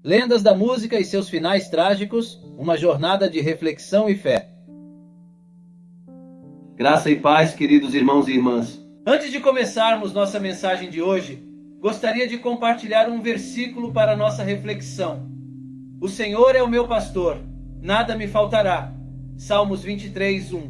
Lendas da música e seus finais trágicos, uma jornada de reflexão e fé. Graça e paz, queridos irmãos e irmãs. Antes de começarmos nossa mensagem de hoje, gostaria de compartilhar um versículo para nossa reflexão. O Senhor é o meu pastor, nada me faltará. Salmos 23:1.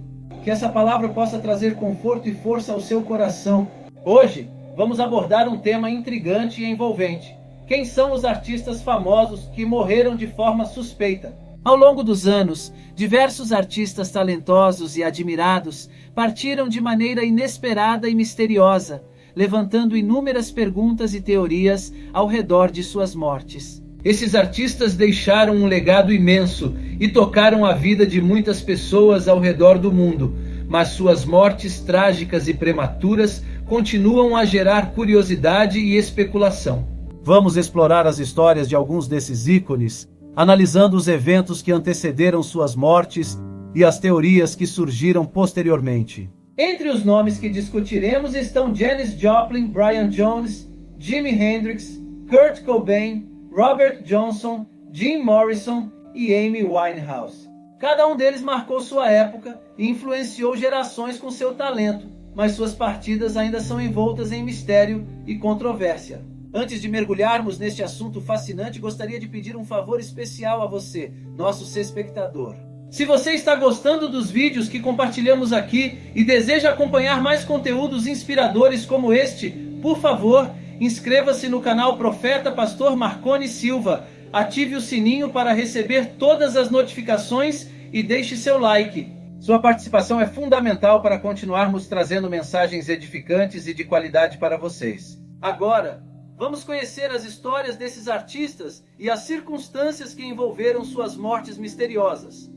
Que essa palavra possa trazer conforto e força ao seu coração. Hoje, vamos abordar um tema intrigante e envolvente. Quem são os artistas famosos que morreram de forma suspeita? Ao longo dos anos, diversos artistas talentosos e admirados partiram de maneira inesperada e misteriosa, levantando inúmeras perguntas e teorias ao redor de suas mortes. Esses artistas deixaram um legado imenso e tocaram a vida de muitas pessoas ao redor do mundo, mas suas mortes trágicas e prematuras continuam a gerar curiosidade e especulação. Vamos explorar as histórias de alguns desses ícones, analisando os eventos que antecederam suas mortes e as teorias que surgiram posteriormente. Entre os nomes que discutiremos estão Janis Joplin, Brian Jones, Jimi Hendrix, Kurt Cobain, Robert Johnson, Jim Morrison e Amy Winehouse. Cada um deles marcou sua época e influenciou gerações com seu talento, mas suas partidas ainda são envoltas em mistério e controvérsia. Antes de mergulharmos neste assunto fascinante, gostaria de pedir um favor especial a você, nosso espectador. Se você está gostando dos vídeos que compartilhamos aqui e deseja acompanhar mais conteúdos inspiradores como este, por favor, inscreva-se no canal Profeta Pastor Marconi Silva, ative o sininho para receber todas as notificações e deixe seu like. Sua participação é fundamental para continuarmos trazendo mensagens edificantes e de qualidade para vocês. Agora, vamos conhecer as histórias desses artistas e as circunstâncias que envolveram suas mortes misteriosas.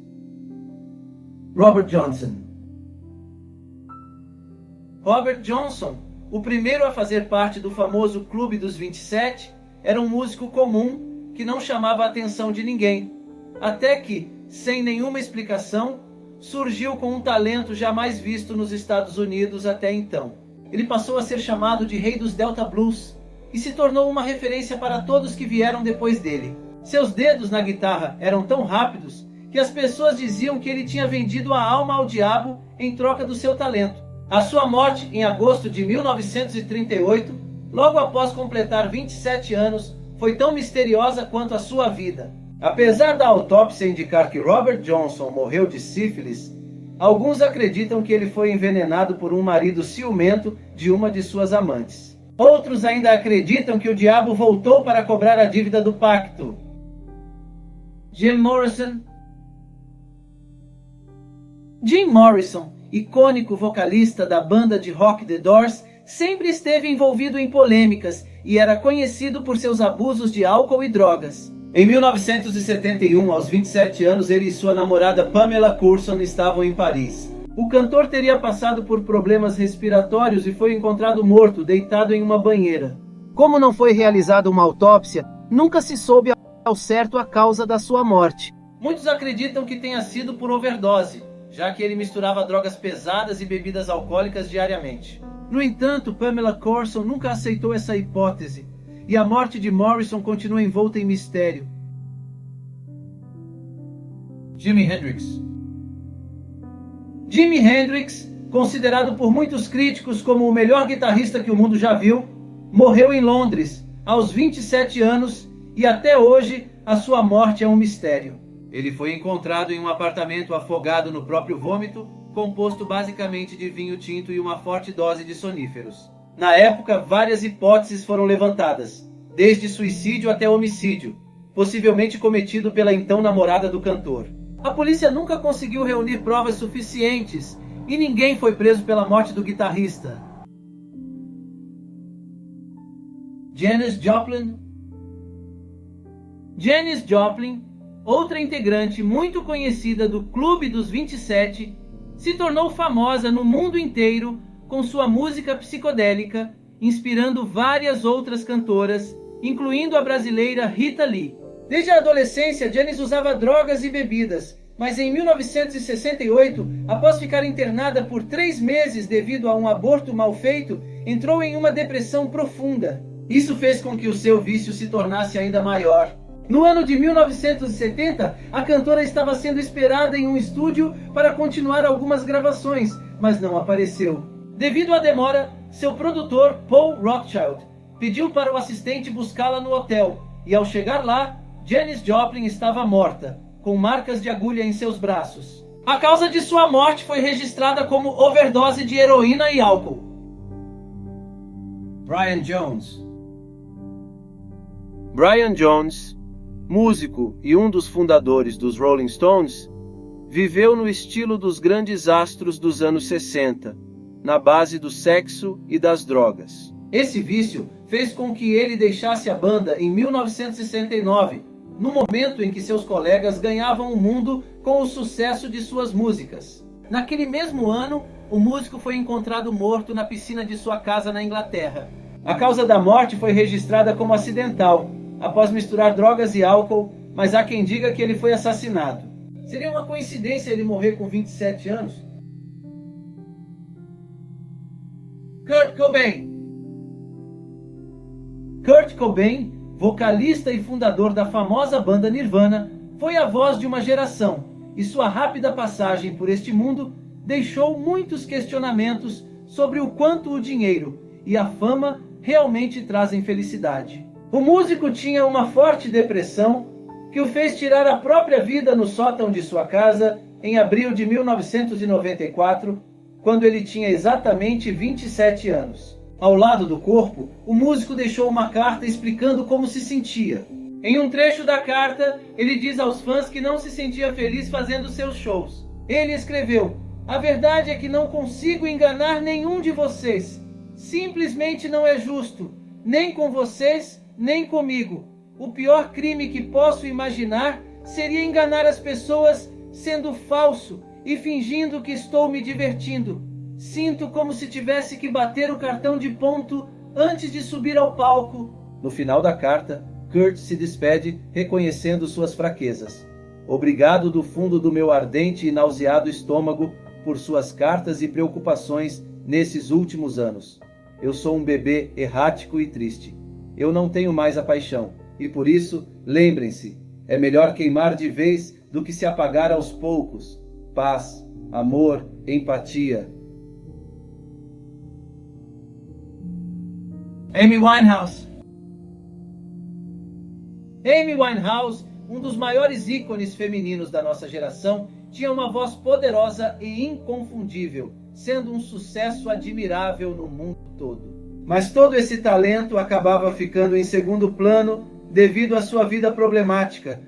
Robert Johnson. Robert Johnson, o primeiro a fazer parte do famoso Clube dos 27, era um músico comum que não chamava a atenção de ninguém, até que, sem nenhuma explicação, surgiu com um talento jamais visto nos Estados Unidos até então. Ele passou a ser chamado de Rei dos Delta Blues e se tornou uma referência para todos que vieram depois dele. Seus dedos na guitarra eram tão rápidos que as pessoas diziam que ele tinha vendido a alma ao diabo em troca do seu talento. A sua morte, em agosto de 1938, logo após completar 27 anos, foi tão misteriosa quanto a sua vida. Apesar da autópsia indicar que Robert Johnson morreu de sífilis, alguns acreditam que ele foi envenenado por um marido ciumento de uma de suas amantes. Outros ainda acreditam que o diabo voltou para cobrar a dívida do pacto. Jim Morrison. Jim Morrison, icônico vocalista da banda de rock The Doors, sempre esteve envolvido em polêmicas e era conhecido por seus abusos de álcool e drogas. Em 1971, aos 27 anos, ele e sua namorada Pamela Curson estavam em Paris. O cantor teria passado por problemas respiratórios e foi encontrado morto, deitado em uma banheira. Como não foi realizada uma autópsia, nunca se soube ao certo a causa da sua morte. Muitos acreditam que tenha sido por overdose, já que ele misturava drogas pesadas e bebidas alcoólicas diariamente. No entanto, Pamela Curson nunca aceitou essa hipótese, e a morte de Morrison continua envolta em mistério. Jimi Hendrix. Jimi Hendrix, considerado por muitos críticos como o melhor guitarrista que o mundo já viu, morreu em Londres, aos 27 anos, e até hoje a sua morte é um mistério. Ele foi encontrado em um apartamento afogado no próprio vômito, composto basicamente de vinho tinto e uma forte dose de soníferos. Na época, várias hipóteses foram levantadas, desde suicídio até homicídio, possivelmente cometido pela então namorada do cantor. A polícia nunca conseguiu reunir provas suficientes e ninguém foi preso pela morte do guitarrista. Janis Joplin. Janis Joplin, outra integrante muito conhecida do Clube dos 27, se tornou famosa no mundo inteiro com sua música psicodélica, inspirando várias outras cantoras, incluindo a brasileira Rita Lee. Desde a adolescência, Janis usava drogas e bebidas, mas em 1968, após ficar internada por 3 meses devido a um aborto mal feito, entrou em uma depressão profunda. Isso fez com que o seu vício se tornasse ainda maior. No ano de 1970, a cantora estava sendo esperada em um estúdio para continuar algumas gravações, mas não apareceu. Devido à demora, seu produtor, Paul Rothchild, pediu para o assistente buscá-la no hotel, e ao chegar lá, Janis Joplin estava morta, com marcas de agulha em seus braços. A causa de sua morte foi registrada como overdose de heroína e álcool. Brian Jones. Brian Jones, músico e um dos fundadores dos Rolling Stones, viveu no estilo dos grandes astros dos anos 60, na base do sexo e das drogas. Esse vício fez com que ele deixasse a banda em 1969, no momento em que seus colegas ganhavam o mundo com o sucesso de suas músicas. Naquele mesmo ano, o músico foi encontrado morto na piscina de sua casa na Inglaterra. A causa da morte foi registrada como acidental, após misturar drogas e álcool, mas há quem diga que ele foi assassinado. Seria uma coincidência ele morrer com 27 anos? Kurt Cobain. Kurt Cobain, vocalista e fundador da famosa banda Nirvana, foi a voz de uma geração, e sua rápida passagem por este mundo deixou muitos questionamentos sobre o quanto o dinheiro e a fama realmente trazem felicidade. O músico tinha uma forte depressão que o fez tirar a própria vida no sótão de sua casa em abril de 1994, quando ele tinha exatamente 27 anos. Ao lado do corpo, o músico deixou uma carta explicando como se sentia. Em um trecho da carta, ele diz aos fãs que não se sentia feliz fazendo seus shows. Ele escreveu: "A verdade é que não consigo enganar nenhum de vocês. Simplesmente não é justo, nem com vocês, nem comigo. O pior crime que posso imaginar seria enganar as pessoas sendo falso e fingindo que estou me divertindo. Sinto como se tivesse que bater o cartão de ponto antes de subir ao palco." No final da carta, Kurt se despede reconhecendo suas fraquezas. "Obrigado do fundo do meu ardente e nauseado estômago por suas cartas e preocupações nesses últimos anos. Eu sou um bebê errático e triste. Eu não tenho mais a paixão, e por isso, lembrem-se, é melhor queimar de vez do que se apagar aos poucos. Paz, amor, empatia." Amy Winehouse. Amy Winehouse, um dos maiores ícones femininos da nossa geração, tinha uma voz poderosa e inconfundível, sendo um sucesso admirável no mundo todo. Mas todo esse talento acabava ficando em segundo plano devido à sua vida problemática,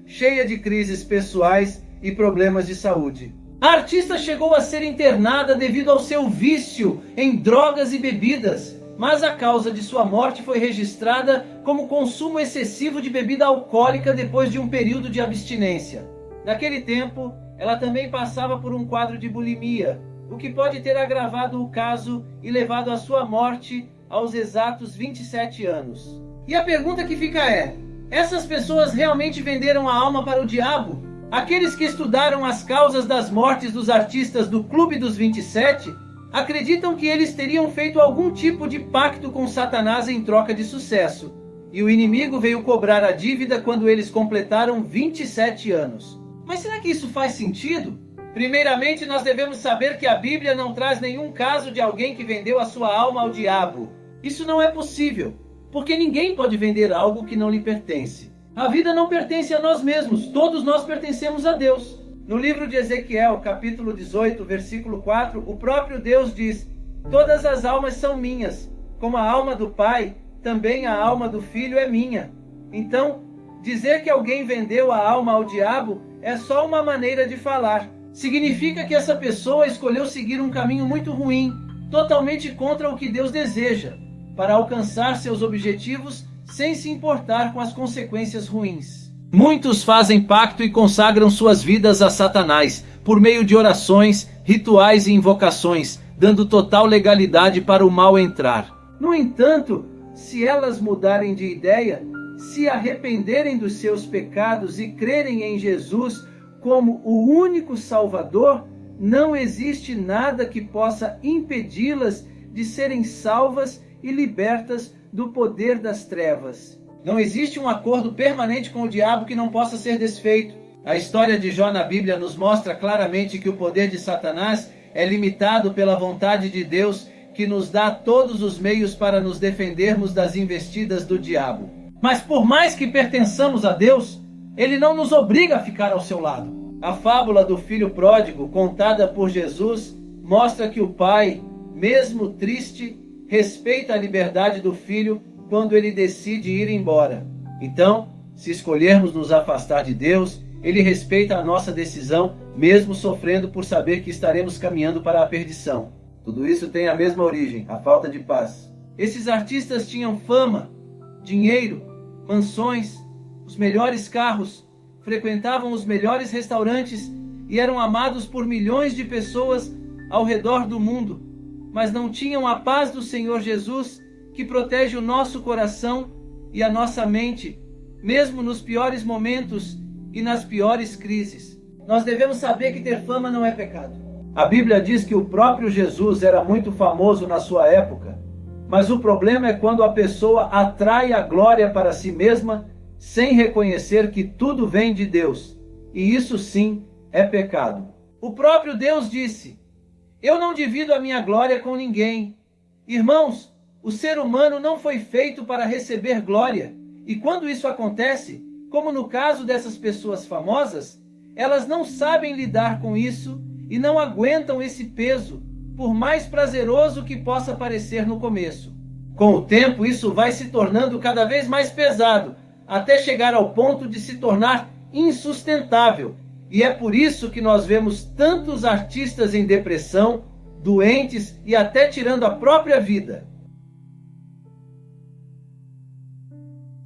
cheia de crises pessoais e problemas de saúde. A artista chegou a ser internada devido ao seu vício em drogas e bebidas, mas a causa de sua morte foi registrada como consumo excessivo de bebida alcoólica depois de um período de abstinência. Naquele tempo, ela também passava por um quadro de bulimia, o que pode ter agravado o caso e levado à sua morte aos exatos 27 anos. E a pergunta que fica é: essas pessoas realmente venderam a alma para o diabo? Aqueles que estudaram as causas das mortes dos artistas do Clube dos 27 acreditam que eles teriam feito algum tipo de pacto com Satanás em troca de sucesso, e o inimigo veio cobrar a dívida quando eles completaram 27 anos. Mas será que isso faz sentido? Primeiramente, nós devemos saber que a Bíblia não traz nenhum caso de alguém que vendeu a sua alma ao diabo. Isso não é possível, porque ninguém pode vender algo que não lhe pertence. A vida não pertence a nós mesmos, todos nós pertencemos a Deus. No livro de Ezequiel, capítulo 18, versículo 4, o próprio Deus diz: "Todas as almas são minhas, como a alma do Pai, também a alma do Filho é minha." Então, dizer que alguém vendeu a alma ao diabo é só uma maneira de falar. Significa que essa pessoa escolheu seguir um caminho muito ruim, totalmente contra o que Deus deseja, para alcançar seus objetivos sem se importar com as consequências ruins. Muitos fazem pacto e consagram suas vidas a Satanás, por meio de orações, rituais e invocações, dando total legalidade para o mal entrar. No entanto, se elas mudarem de ideia, se arrependerem dos seus pecados e crerem em Jesus como o único Salvador, não existe nada que possa impedi-las de serem salvas e libertas do poder das trevas. Não existe um acordo permanente com o diabo que não possa ser desfeito. A história de Jó na Bíblia nos mostra claramente que o poder de Satanás é limitado pela vontade de Deus, que nos dá todos os meios para nos defendermos das investidas do diabo. Mas por mais que pertençamos a Deus, Ele não nos obriga a ficar ao seu lado. A fábula do filho pródigo, contada por Jesus, mostra que o pai, mesmo triste, respeita a liberdade do filho quando ele decide ir embora. Então, se escolhermos nos afastar de Deus, Ele respeita a nossa decisão, mesmo sofrendo por saber que estaremos caminhando para a perdição. Tudo isso tem a mesma origem, a falta de paz. Esses artistas tinham fama, dinheiro, mansões, os melhores carros, frequentavam os melhores restaurantes e eram amados por milhões de pessoas ao redor do mundo, mas não tinham a paz do Senhor Jesus, que protege o nosso coração e a nossa mente, mesmo nos piores momentos e nas piores crises. Nós devemos saber que ter fama não é pecado. A Bíblia diz que o próprio Jesus era muito famoso na sua época, mas o problema é quando a pessoa atrai a glória para si mesma sem reconhecer que tudo vem de Deus, e isso sim é pecado. O próprio Deus disse: eu não divido a minha glória com ninguém. Irmãos, o ser humano não foi feito para receber glória, e quando isso acontece, como no caso dessas pessoas famosas, elas não sabem lidar com isso e não aguentam esse peso, por mais prazeroso que possa parecer no começo. Com o tempo, isso vai se tornando cada vez mais pesado, até chegar ao ponto de se tornar insustentável. E é por isso que nós vemos tantos artistas em depressão, doentes e até tirando a própria vida.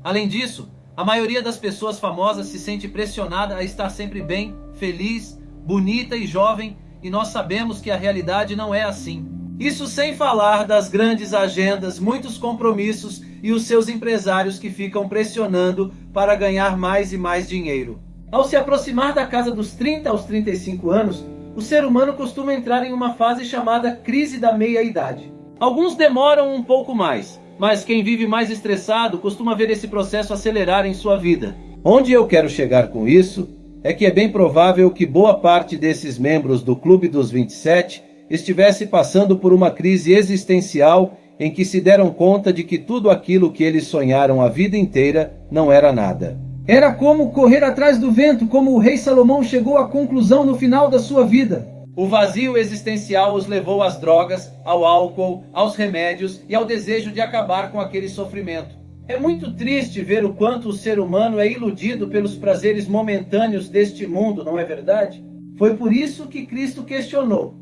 Além disso, a maioria das pessoas famosas se sente pressionada a estar sempre bem, feliz, bonita e jovem, e nós sabemos que a realidade não é assim. Isso sem falar das grandes agendas, muitos compromissos e os seus empresários que ficam pressionando para ganhar mais e mais dinheiro. Ao se aproximar da casa dos 30 aos 35 anos, o ser humano costuma entrar em uma fase chamada crise da meia-idade. Alguns demoram um pouco mais, mas quem vive mais estressado costuma ver esse processo acelerar em sua vida. Onde eu quero chegar com isso é que é bem provável que boa parte desses membros do Clube dos 27 estivesse passando por uma crise existencial em que se deram conta de que tudo aquilo que eles sonharam a vida inteira não era nada. Era como correr atrás do vento, como o rei Salomão chegou à conclusão no final da sua vida. O vazio existencial os levou às drogas, ao álcool, aos remédios e ao desejo de acabar com aquele sofrimento. É muito triste ver o quanto o ser humano é iludido pelos prazeres momentâneos deste mundo, não é verdade? Foi por isso que Cristo questionou: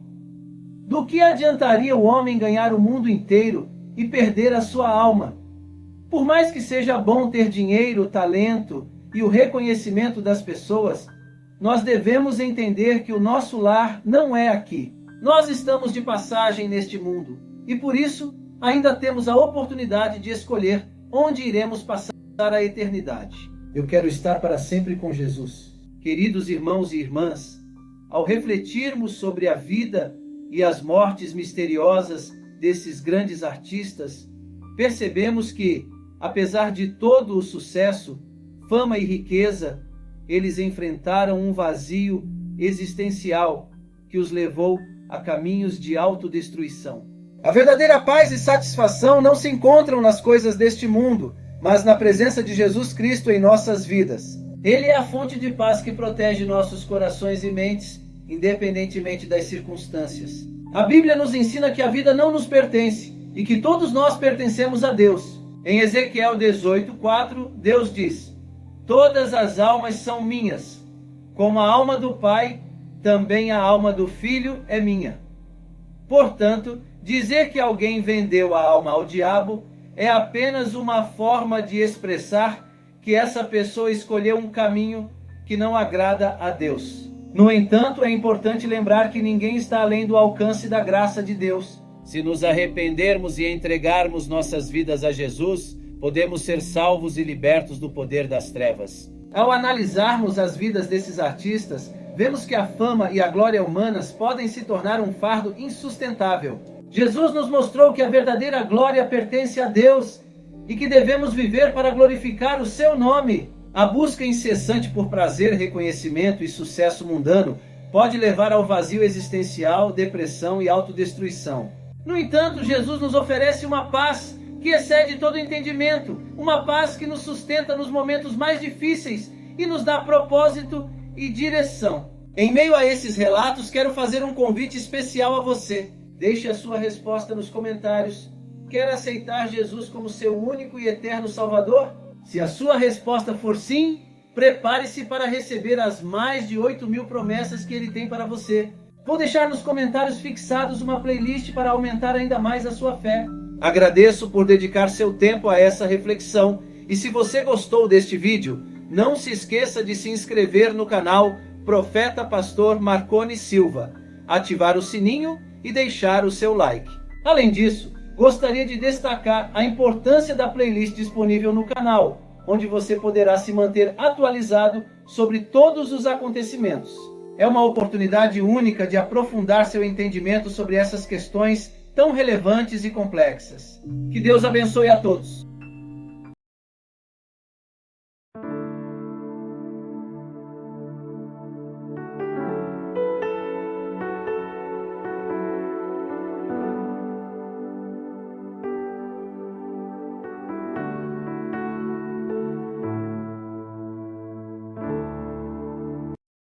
do que adiantaria o homem ganhar o mundo inteiro e perder a sua alma? Por mais que seja bom ter dinheiro, talento e o reconhecimento das pessoas, nós devemos entender que o nosso lar não é aqui. Nós estamos de passagem neste mundo e por isso ainda temos a oportunidade de escolher onde iremos passar a eternidade. Eu quero estar para sempre com Jesus. Queridos irmãos e irmãs, ao refletirmos sobre a vida e as mortes misteriosas desses grandes artistas, percebemos que, apesar de todo o sucesso, fama e riqueza, eles enfrentaram um vazio existencial que os levou a caminhos de autodestruição. A verdadeira paz e satisfação não se encontram nas coisas deste mundo, mas na presença de Jesus Cristo em nossas vidas. Ele é a fonte de paz que protege nossos corações e mentes, independentemente das circunstâncias. A Bíblia nos ensina que a vida não nos pertence e que todos nós pertencemos a Deus. Em Ezequiel 18:4, Deus diz: todas as almas são minhas, como a alma do Pai, também a alma do Filho é minha. Portanto, dizer que alguém vendeu a alma ao diabo é apenas uma forma de expressar que essa pessoa escolheu um caminho que não agrada a Deus. No entanto, é importante lembrar que ninguém está além do alcance da graça de Deus. Se nos arrependermos e entregarmos nossas vidas a Jesus, podemos ser salvos e libertos do poder das trevas. Ao analisarmos as vidas desses artistas, vemos que a fama e a glória humanas podem se tornar um fardo insustentável. Jesus nos mostrou que a verdadeira glória pertence a Deus e que devemos viver para glorificar o seu nome. A busca incessante por prazer, reconhecimento e sucesso mundano pode levar ao vazio existencial, depressão e autodestruição. No entanto, Jesus nos oferece uma paz que excede todo entendimento, uma paz que nos sustenta nos momentos mais difíceis e nos dá propósito e direção. Em meio a esses relatos, quero fazer um convite especial a você. Deixe a sua resposta nos comentários. Quer aceitar Jesus como seu único e eterno Salvador? Se a sua resposta for sim, prepare-se para receber as mais de 8.000 promessas que Ele tem para você. Vou deixar nos comentários fixados uma playlist para aumentar ainda mais a sua fé. Agradeço por dedicar seu tempo a essa reflexão. E se você gostou deste vídeo, não se esqueça de se inscrever no canal Profeta Pastor Marconi Silva, ativar o sininho e deixar o seu like. Além disso, gostaria de destacar a importância da playlist disponível no canal, onde você poderá se manter atualizado sobre todos os acontecimentos. É uma oportunidade única de aprofundar seu entendimento sobre essas questões tão relevantes e complexas. Que Deus abençoe a todos.